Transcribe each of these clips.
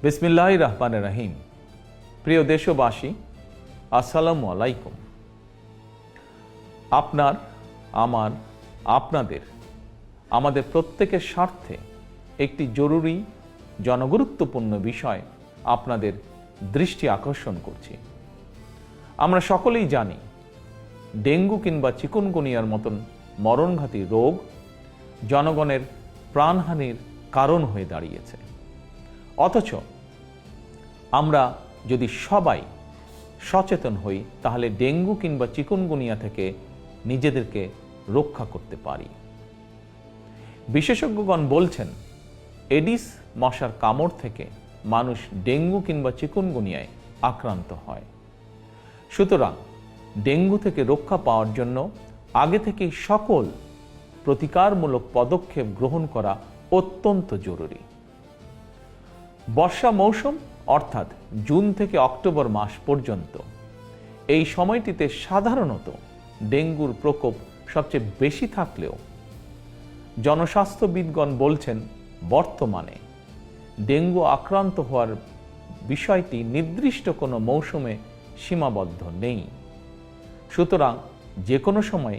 বিসমিল্লাহির রহমানির রহিম। প্রিয় দেশবাসী, আসসালামু আলাইকুম। আপনার, আমার, আপনাদের, আমাদের প্রত্যেকের স্বার্থে একটি জরুরি জনগুরুত্বপূর্ণ বিষয় আপনাদের দৃষ্টি আকর্ষণ করছি। আমরা সকলেই জানি ডেঙ্গু কিংবা চিকুনগুনিয়ার মতন মরণঘাতী রোগ জনগণের প্রাণহানির কারণ হয়ে দাঁড়িয়েছে। অথচ আমরা যদি সবাই সচেতন হই তাহলে ডেঙ্গু কিংবা চিকুনগুনিয়া থেকে নিজেদেরকে রক্ষা করতে পারি। বিশেষজ্ঞগণ বলছেন এডিস মশার কামড় থেকে মানুষ ডেঙ্গু কিংবা চিকুনগুনিয়ায় আক্রান্ত হয়। সুতরাং ডেঙ্গু থেকে রক্ষা পাওয়ার জন্য আগে থেকেই সকল প্রতিকারমূলক পদক্ষেপ গ্রহণ করা অত্যন্ত জরুরি। বর্ষা মৌসুম অর্থাৎ জুন থেকে অক্টোবর মাস পর্যন্ত এই সময়টিতে সাধারণত ডেঙ্গুর প্রকোপ সবচেয়ে বেশি থাকলেও জনস্বাস্থ্যবিদগণ বলছেন বর্তমানে ডেঙ্গু আক্রান্ত হওয়ার বিষয়টি নির্দিষ্ট কোনো মৌসুমে সীমাবদ্ধ নেই। সুতরাং যে কোনো সময়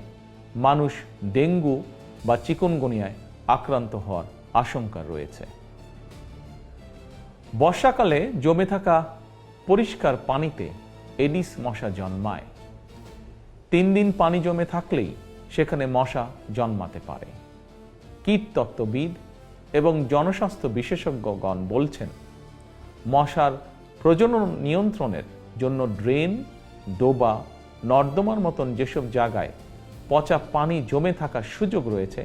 মানুষ ডেঙ্গু বা চিকুনগুনিয়ায় আক্রান্ত হওয়ার আশঙ্কা রয়েছে। বর্ষাকালে জমে থাকা পরিষ্কার পানিতে এডিস মশা জন্মায়। 3 দিন পানি জমে থাকলেই সেখানে মশা জন্মাতে পারে। কীটতত্ত্ববিদ এবং জনস্বাস্থ্য বিশেষজ্ঞগণ বলছেন মশার প্রজনন নিয়ন্ত্রণের জন্য ড্রেন, ডোবা, নর্দমার মতন যেসব জায়গায় পচা পানি জমে থাকার সুযোগ রয়েছে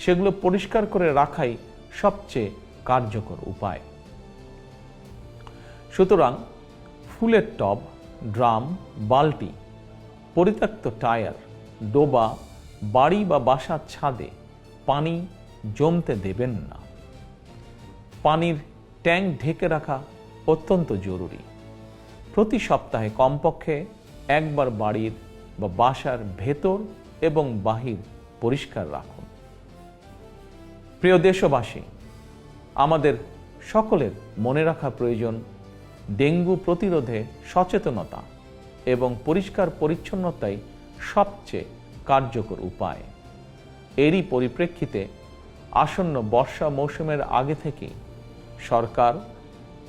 সেগুলো পরিষ্কার করে রাখাই সবচেয়ে কার্যকর উপায়। সুতরাং ফুলের টব, ড্রাম, বালতি, পরিত্যক্ত টায়ার, ডোবা, বাড়ি বা বাসার ছাদে পানি জমতে দেবেন না। পানির ট্যাঙ্ক ঢেকে রাখা অত্যন্ত জরুরি। প্রতি সপ্তাহে কমপক্ষে একবার বাড়ির বা বাসার ভেতর এবং বাহির পরিষ্কার রাখুন। প্রিয় দেশবাসী, আমাদের সকলের মনে রাখা প্রয়োজন ডেঙ্গু প্রতিরোধে সচেতনতা এবং পরিষ্কার পরিচ্ছন্নতাই সবচেয়ে কার্যকর উপায়। এরই পরিপ্রেক্ষিতে আসন্ন বর্ষা মৌসুমের আগে থেকেই সরকার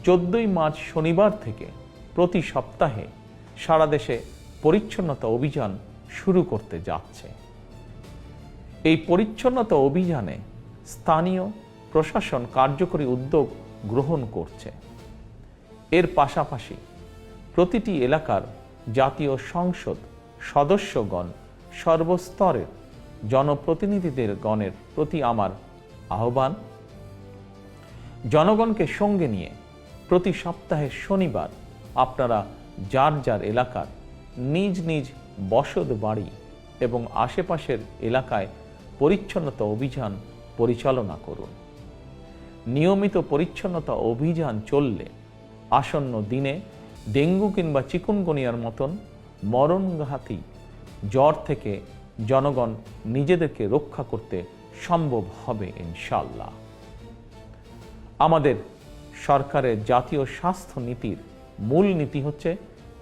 14 মার্চ শনিবার থেকে প্রতি সপ্তাহে সারা দেশে পরিচ্ছন্নতা অভিযান শুরু করতে যাচ্ছে। এই পরিচ্ছন্নতা অভিযানে স্থানীয় প্রশাসন কার্যকরী উদ্যোগ গ্রহণ করছে। এর পাশাপাশি প্রতিটি এলাকার জাতীয় সংসদ সদস্যগণ, সর্বস্তরের জনপ্রতিনিধিদের গণের প্রতি আমার আহ্বান, জনগণকে সঙ্গে নিয়ে প্রতি সপ্তাহের শনিবার আপনারা যার যার এলাকার নিজ নিজ বসত বাড়ি এবং আশেপাশের এলাকায় পরিচ্ছন্নতা অভিযান পরিচালনা করুন। নিয়মিত পরিচ্ছন্নতা অভিযান চললে আসন্ন দিনে ডেঙ্গু কিংবা চিকুনগুনিয়ার মতন মরণঘাতী জ্বর থেকে জনগণ নিজেদেরকে রক্ষা করতে সম্ভব হবে ইনশাআল্লাহ। আমাদের সরকারের জাতীয় স্বাস্থ্য নীতির মূল নীতি হচ্ছে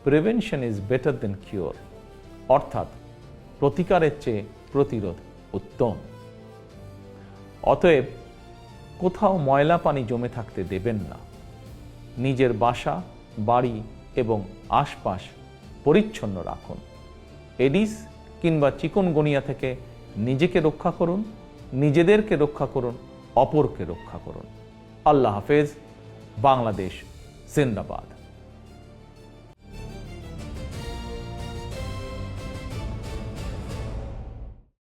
prevention is better then cure, অর্থাৎ প্রতিকারের চেয়ে প্রতিরোধ উত্তম। অতএব কোথাও ময়লা পানি জমে থাকতে দেবেন না। নিজের বাসা, বাড়ি এবং আশপাশ পরিচ্ছন্ন রাখুন। এডিস কিংবা চিকুনগুনিয়া থেকে নিজেকে রক্ষা করুন, নিজেদেরকে রক্ষা করুন, অপরকে রক্ষা করুন। আল্লাহ হাফেজ। বাংলাদেশ জিন্দাবাদ।